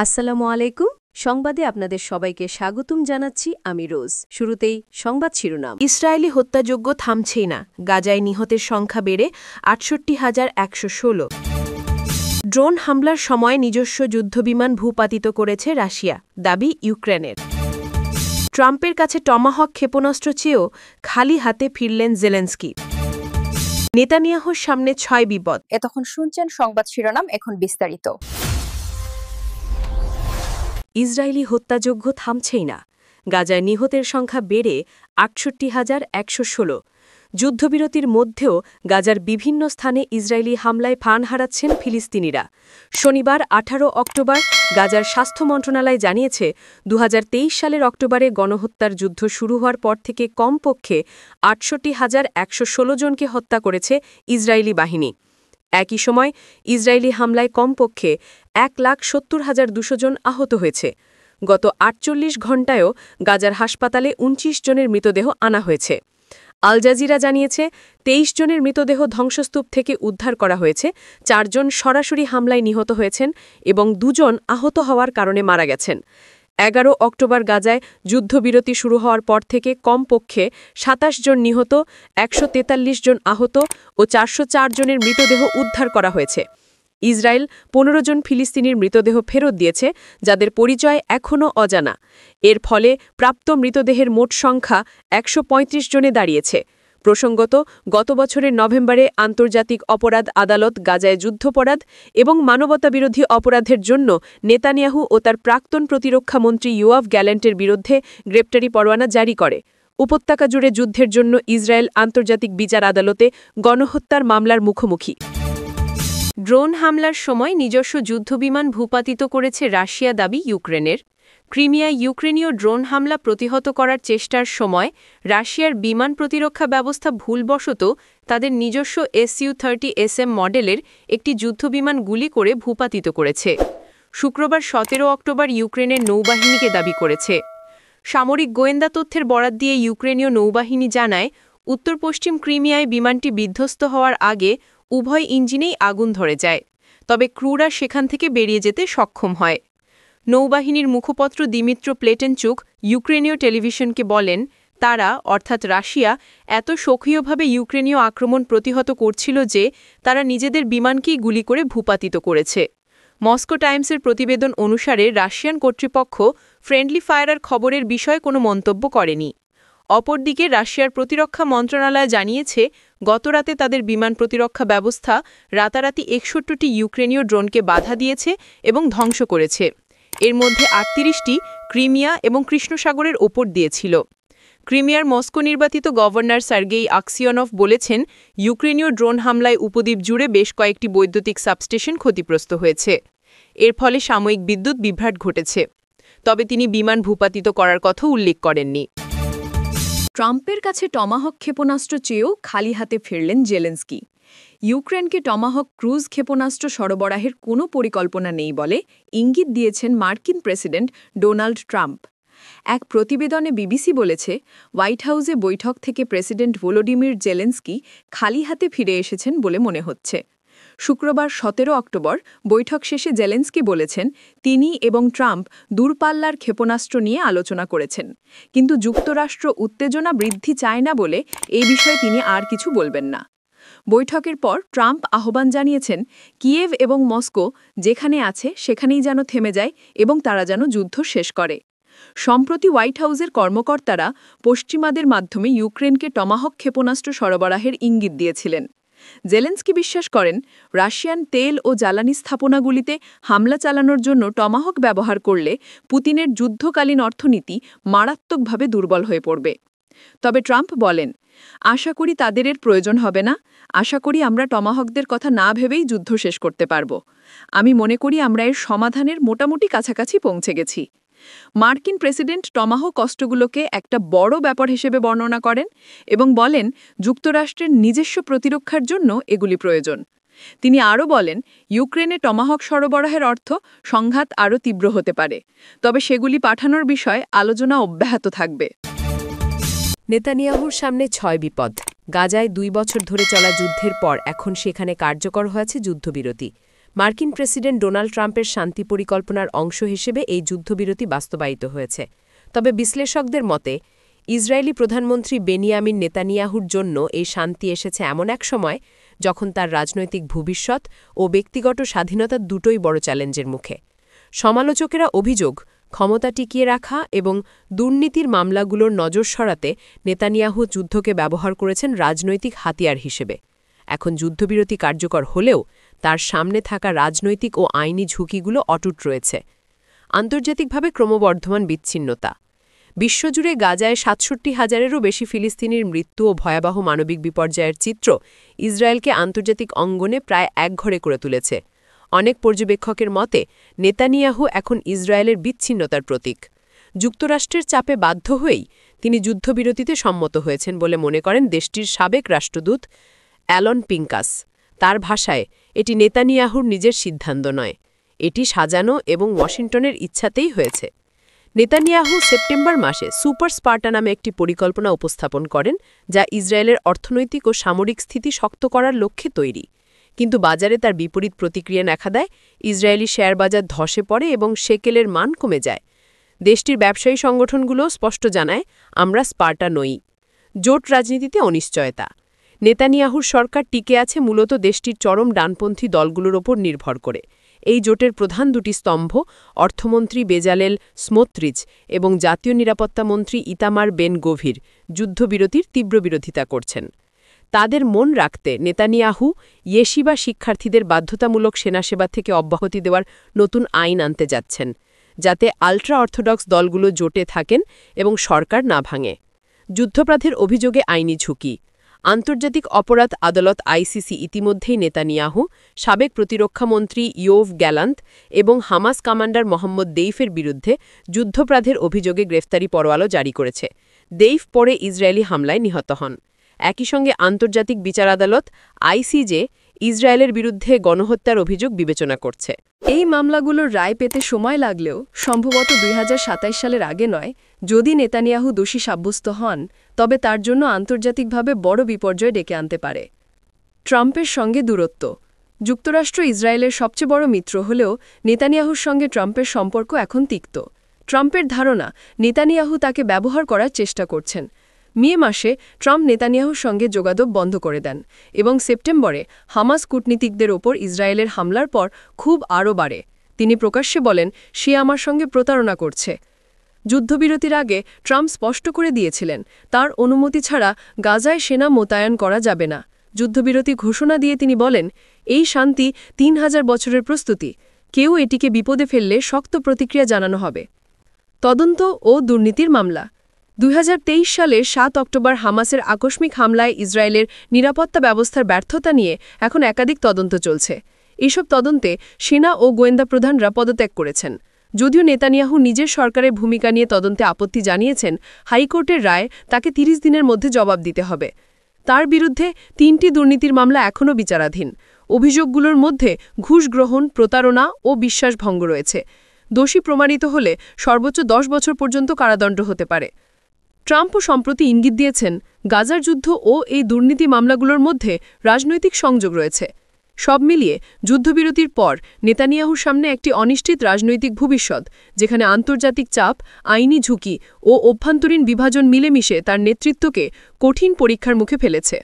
আসসালামু আলাইকুম। সংবাদে আপনাদের সবাইকে স্বাগতম জানাচ্ছি আমি রোজ। শুরুতেই সংবাদ শিরোনাম। ইসরায়েলি হত্যাযজ্ঞ থামছেই না, গাজায় নিহতের সংখ্যা বেড়ে ৬৮,১১৬। ড্রোন হামলার সময় নিজস্ব যুদ্ধবিমান ভূপাতিত করেছে রাশিয়া, দাবি ইউক্রেনের। ট্রাম্পের কাছে টমাহক ক্ষেপণাস্ত্র চেয়েও খালি হাতে ফিরলেন জেলেনস্কি। নেতানিয়াহুর সামনে ৬ বিপদ। এতক্ষণ শুনছেন সংবাদ শিরোনাম, এখন বিস্তারিত। ইসরায়েলি হত্যাযজ্ঞ থামছেই না, গাজায় নিহতের সংখ্যা বেড়ে ৬৮,১১৬। যুদ্ধবিরতির মধ্যেও গাজার বিভিন্ন স্থানে ইসরায়েলি হামলায় প্রাণ হারাচ্ছেন ফিলিস্তিনিরা। শনিবার ১৮ অক্টোবর গাজার স্বাস্থ্য মন্ত্রণালয় জানিয়েছে, ২০২৩ সালের অক্টোবরে গণহত্যার যুদ্ধ শুরু হওয়ার পর থেকে কমপক্ষে ৬৮,১১৬ জনকে হত্যা করেছে ইসরায়েলি বাহিনী। একই সময় ইসরায়েলি হামলায় কমপক্ষে ১,৭০,২০০ জন আহত হয়েছে। গত ৪৮ ঘণ্টায়ও গাজার হাসপাতালে ২৯ জনের মৃতদেহ আনা হয়েছে। আল জাজিরা জানিয়েছে, ২৩ জনের মৃতদেহ ধ্বংসস্তূপ থেকে উদ্ধার করা হয়েছে, ৪ জন সরাসরি হামলায় নিহত হয়েছেন এবং ২ জন আহত হওয়ার কারণে মারা গেছেন। ১১ অক্টোবর গাজায় যুদ্ধবিরতি শুরু হওয়ার পর থেকে কমপক্ষে ২৭ জন নিহত, ১৪৩ জন আহত ও ৪০৪ জনের মৃতদেহ উদ্ধার করা হয়েছে। ইসরায়েল ১৫ জন ফিলিস্তিনির মৃতদেহ ফেরত দিয়েছে, যাদের পরিচয় এখনও অজানা। এর ফলে প্রাপ্ত মৃতদেহের মোট সংখ্যা ১৩৫ জনে দাঁড়িয়েছে। প্রসঙ্গত, গত বছরের নভেম্বরে আন্তর্জাতিক অপরাধ আদালত গাজায় যুদ্ধাপরাধ এবং মানবতাবিরোধী অপরাধের জন্য নেতানিয়াহু ও তার প্রাক্তন প্রতিরক্ষা মন্ত্রী ইয়োয়াভ গ্যালেন্টের বিরুদ্ধে গ্রেপ্তারি পরোয়ানা জারি করে। উপত্যকা জুড়ে যুদ্ধের জন্য ইসরায়েল আন্তর্জাতিক বিচার আদালতে গণহত্যার মামলার মুখোমুখি। ড্রোন হামলার সময় নিজস্ব যুদ্ধবিমান ভূপাতিত করেছে রাশিয়া, দাবি ইউক্রেনের। ক্রিমিয়ায় ইউক্রেনীয় ড্রোন হামলা প্রতিহত করার চেষ্টার সময় রাশিয়ার বিমান প্রতিরক্ষা ব্যবস্থা ভুলবশত তাদের নিজস্ব Su-30SM মডেলের একটি যুদ্ধবিমান গুলি করে ভূপাতিত করেছে। শুক্রবার ১৭ অক্টোবর ইউক্রেনের নৌবাহিনীকে দাবি করেছে। সামরিক গোয়েন্দা তথ্যের বরাত দিয়ে ইউক্রেনীয় নৌবাহিনী জানায়, উত্তর পশ্চিম ক্রিমিয়ায় বিমানটি বিধ্বস্ত হওয়ার আগে উভয় ইঞ্জিনেই আগুন ধরে যায়, তবে ক্রুরা সেখান থেকে বেরিয়ে যেতে সক্ষম হয়। নৌবাহিনীর মুখপাত্র দিমিত্র প্লেটেনচুক ইউক্রেনীয় টেলিভিশনকে বলেন, তারা অর্থাৎ রাশিয়া এত সক্রিয়ভাবে ইউক্রেনীয় আক্রমণ প্রতিহত করছিল যে তারা নিজেদের বিমানকেই গুলি করে ভূপাতিত করেছে। মস্কো টাইমসের প্রতিবেদন অনুসারে রাশিয়ান কর্তৃপক্ষ ফ্রেন্ডলি ফায়ারের খবরের বিষয়ে কোনো মন্তব্য করেনি। অপরদিকে রাশিয়ার প্রতিরক্ষা মন্ত্রণালয় জানিয়েছে, গতরাতে তাদের বিমান প্রতিরক্ষা ব্যবস্থা রাতারাতি ৬১টি ইউক্রেনীয় ড্রোনকে বাধা দিয়েছে এবং ধ্বংস করেছে। এর মধ্যে ৩৮টি ক্রিমিয়া এবং কৃষ্ণসাগরের ওপর দিয়েছিল। ক্রিমিয়ার মস্কো নির্বাচিত গভর্নর সার্গেই আকসিয়নভ বলেছেন, ইউক্রেনীয় ড্রোন হামলায় উপদ্বীপ জুড়ে বেশ কয়েকটি বৈদ্যুতিক সাবস্টেশন ক্ষতিগ্রস্ত হয়েছে। এর ফলে সাময়িক বিদ্যুৎ বিভ্রাট ঘটেছে। তবে তিনি বিমান ভূপাতিত করার কথা উল্লেখ করেননি। ট্রাম্পের কাছে টমাহক ক্ষেপণাস্ত্র চেয়েও খালি হাতে ফিরলেন জেলেনস্কি। ইউক্রেনকে টমাহক ক্রুজ ক্ষেপণাস্ত্র সরবরাহের কোনো পরিকল্পনা নেই বলে ইঙ্গিত দিয়েছেন মার্কিন প্রেসিডেন্ট ডোনাল্ড ট্রাম্প। এক প্রতিবেদনে বিবিসি বলেছে, হোয়াইট হাউসে বৈঠক থেকে প্রেসিডেন্ট ভলোডিমির জেলেনস্কি খালি হাতে ফিরে এসেছেন বলে মনে হচ্ছে। শুক্রবার ১৭ অক্টোবর বৈঠক শেষে জেলেনস্কি বলেছেন, তিনি এবং ট্রাম্প দূরপাল্লার ক্ষেপণাস্ত্র নিয়ে আলোচনা করেছেন, কিন্তু যুক্তরাষ্ট্র উত্তেজনা বৃদ্ধি চায় না বলে এই বিষয়ে তিনি আর কিছু বলবেন না। বৈঠকের পর ট্রাম্প আহ্বান জানিয়েছেন, কিয়েভ এবং মস্কো যেখানে আছে সেখানেই যেন থেমে যায় এবং তারা যেন যুদ্ধ শেষ করে। সম্প্রতি হোয়াইট হাউসের কর্মকর্তারা পশ্চিমাদের মাধ্যমে ইউক্রেনকে টমাহক ক্ষেপণাস্ত্র সরবরাহের ইঙ্গিত দিয়েছিলেন। জেলেনস্কি বিশ্বাস করেন, রাশিয়ান তেল ও জ্বালানি স্থাপনাগুলিতে হামলা চালানোর জন্য টমাহক ব্যবহার করলে পুতিনের যুদ্ধকালীন অর্থনীতি মারাত্মকভাবে দুর্বল হয়ে পড়বে। তবে ট্রাম্প বলেন, আশা করি তাদের এর প্রয়োজন হবে না। আশা করি আমরা টমাহকদের কথা না ভেবেই যুদ্ধ শেষ করতে পারব। আমি মনে করি আমরা এর সমাধানের মোটামুটি কাছাকাছি পৌঁছে গেছি। মার্কিন প্রেসিডেন্ট টমাহক অস্ত্রগুলোকে একটা বড় ব্যাপার হিসেবে বর্ণনা করেন এবং বলেন, যুক্তরাষ্ট্রের নিজস্ব প্রতিরক্ষার জন্য এগুলি প্রয়োজন। তিনি আরও বলেন, ইউক্রেনে টমাহক সরবরাহের অর্থ সংঘাত আরও তীব্র হতে পারে, তবে সেগুলি পাঠানোর বিষয়ে আলোচনা অব্যাহত থাকবে। নেতানিয়াহুর সামনে ৬ বিপদ। গাজায় ২ বছর ধরে চলা যুদ্ধের পর এখন সেখানে কার্যকর হয়েছে যুদ্ধবিরতি। মার্কিন প্রেসিডেন্ট ডোনাল্ড ট্রাম্পের শান্তি পরিকল্পনার অংশ হিসেবে এই যুদ্ধবিরতি বাস্তবায়িত হয়েছে। তবে বিশ্লেষকদের মতে ইসরায়েলি প্রধানমন্ত্রী বেনিয়ামিন নেতানিয়াহুর জন্য এই শান্তি এসেছে এমন এক সময় যখন তার রাজনৈতিক ভবিষ্যৎ ও ব্যক্তিগত স্বাধীনতা দুটোই বড় চ্যালেঞ্জের মুখে। সমালোচকেরা অভিযোগ, ক্ষমতা টিকিয়ে রাখা এবং দুর্নীতির মামলাগুলোর নজর সরাতে নেতানিয়াহু যুদ্ধকে ব্যবহার করেছেন রাজনৈতিক হাতিয়ার হিসেবে। এখন যুদ্ধবিরতি কার্যকর হলেও তার সামনে থাকা রাজনৈতিক ও আইনি ঝুঁকিগুলো অটুট রয়েছে। আন্তর্জাতিকভাবে ক্রমবর্ধমান বিচ্ছিন্নতা। বিশ্বজুড়ে গাজায় ৬৭,০০০-এরও বেশি ফিলিস্তিনির মৃত্যু ও ভয়াবহ মানবিক বিপর্যয়ের চিত্র ইসরায়েলকে আন্তর্জাতিক অঙ্গনে প্রায় একঘরে করে তুলেছে। অনেক পর্যবেক্ষকের মতে নেতানিয়াহু এখন ইসরায়েলের বিচ্ছিন্নতার প্রতীক। যুক্তরাষ্ট্রের চাপে বাধ্য হয়েই তিনি যুদ্ধবিরতিতে সম্মত হয়েছেন বলে মনে করেন দেশটির সাবেক রাষ্ট্রদূত অ্যালন পিঙ্কাস। তার ভাষায়, এটি নেতানিয়াহুর নিজের সিদ্ধান্ত নয়, এটি সাজানো এবং ওয়াশিংটনের ইচ্ছাতেই হয়েছে। নেতানিয়াহু সেপ্টেম্বর মাসে সুপার স্পার্টা নামে একটি পরিকল্পনা উপস্থাপন করেন, যা ইসরায়েলের অর্থনৈতিক ও সামরিক স্থিতি শক্ত করার লক্ষ্যে তৈরি। কিন্তু বাজারে তার বিপরীত প্রতিক্রিয়া দেখা দেয়। ইসরায়েলি শেয়ার বাজার ধসে পড়ে এবং শেকেলের মান কমে যায়। দেশটির ব্যবসায়ী সংগঠনগুলো স্পষ্ট জানায়, আমরা স্পার্টা নই। জোট রাজনীতিতে অনিশ্চয়তা। নেতানিয়াহুর সরকার টিকে আছে মূলত দেশটির চরম ডানপন্থী দলগুলোর ওপর নির্ভর করে। এই জোটের প্রধান দুটি স্তম্ভ, অর্থমন্ত্রী বেজালেল স্মোত্রিচ এবং জাতীয় নিরাপত্তা মন্ত্রী ইতামার বেন গভির, যুদ্ধবিরতির তীব্র বিরোধিতা করছেন। তাদের মন রাখতে নেতানিয়াহু ইয়েশিবা শিক্ষার্থীদের বাধ্যতামূলক সেনাসেবা থেকে অব্যাহতি দেওয়ার নতুন আইন আনতে যাচ্ছেন, যাতে আল্ট্রা অর্থোডক্স দলগুলো জোটে থাকেন এবং সরকার না ভাঙে। যুদ্ধপরাধের অভিযোগে আইনি ঝুঁকি। আন্তর্জাতিক অপরাধ আদালত আইসিসি ইতিমধ্যেই নেতানিয়াহু, সাবেক প্রতিরক্ষামন্ত্রী ইয়োভ গ্যালান্ত এবং হামাস কমান্ডার মোহাম্মদ দেইফের বিরুদ্ধে যুদ্ধপরাধের অভিযোগে গ্রেফতারি পরোয়ানা জারি করেছে। দেইফ পরে ইসরায়েলি হামলায় নিহত হন। একই সঙ্গে আন্তর্জাতিক বিচার আদালত আইসিজে ইসরায়েলের বিরুদ্ধে গণহত্যার অভিযোগ বিবেচনা করছে। এই মামলাগুলোর রায় পেতে সময় লাগলেও সম্ভবত ২০২৭ সালের আগে নয়। যদি নেতানিয়াহু দোষী সাব্যস্ত হন, তবে তার জন্য আন্তর্জাতিকভাবে বড় বিপর্যয় ডেকে আনতে পারে। ট্রাম্পের সঙ্গে দূরত্ব। যুক্তরাষ্ট্র ইসরায়েলের সবচেয়ে বড় মিত্র হলেও নেতানিয়াহুর সঙ্গে ট্রাম্পের সম্পর্ক এখন তিক্ত। ট্রাম্পের ধারণা, নেতানিয়াহু তাকে ব্যবহার করার চেষ্টা করছেন। মে মাসে ট্রাম্প নেতানিয়াহুর সঙ্গে যোগাযোগ বন্ধ করে দেন এবং সেপ্টেম্বরে হামাস কূটনীতিকদের ওপর ইসরায়েলের হামলার পর খুব আরও বাড়ে। তিনি প্রকাশ্যে বলেন, সে আমার সঙ্গে প্রতারণা করছে। যুদ্ধবিরতির আগে ট্রাম্প স্পষ্ট করে দিয়েছিলেন, তার অনুমতি ছাড়া গাজায় সেনা মোতায়েন করা যাবে না। যুদ্ধবিরতি ঘোষণা দিয়ে তিনি বলেন, এই শান্তি ৩,০০০ বছরের প্রস্তুতি। কেউ এটিকে বিপদে ফেললে শক্ত প্রতিক্রিয়া জানানো হবে। তদন্ত ও দুর্নীতির মামলা। ২০২৩ সালের ৭ অক্টোবর হামাসের আকস্মিক হামলায় ইসরায়েলের নিরাপত্তা ব্যবস্থার ব্যর্থতা নিয়ে এখন একাধিক তদন্ত চলছে। এসব তদন্তে সেনা ও গোয়েন্দা প্রধানরা পদত্যাগ করেছেন। যদিও নেতানিয়াহু নিজের সরকারের ভূমিকা নিয়ে তদন্তে আপত্তি জানিয়েছেন, হাইকোর্টের রায় তাকে ৩০ দিনের মধ্যে জবাব দিতে হবে। তার বিরুদ্ধে ৩টি দুর্নীতির মামলা এখনও বিচারাধীন। অভিযোগগুলোর মধ্যে ঘুষ গ্রহণ, প্রতারণা ও বিশ্বাসভঙ্গ রয়েছে। দোষী প্রমাণিত হলে সর্বোচ্চ ১০ বছর পর্যন্ত কারাদণ্ড হতে পারে। ট্রাম্পও সম্প্রতি ইঙ্গিত দিয়েছেন, গাজার যুদ্ধ ও এই দুর্নীতি মামলাগুলোর মধ্যে রাজনৈতিক সংযোগ রয়েছে। সব মিলিয়ে যুদ্ধবিরতির পর নেতানিয়াহুর সামনে একটি অনিশ্চিত রাজনৈতিক ভবিষ্যৎ, যেখানে আন্তর্জাতিক চাপ, আইনি ঝুঁকি ও অভ্যন্তরীণ বিভাজন মিলেমিশে তার নেতৃত্বকে কঠিন পরীক্ষার মুখে ফেলেছে।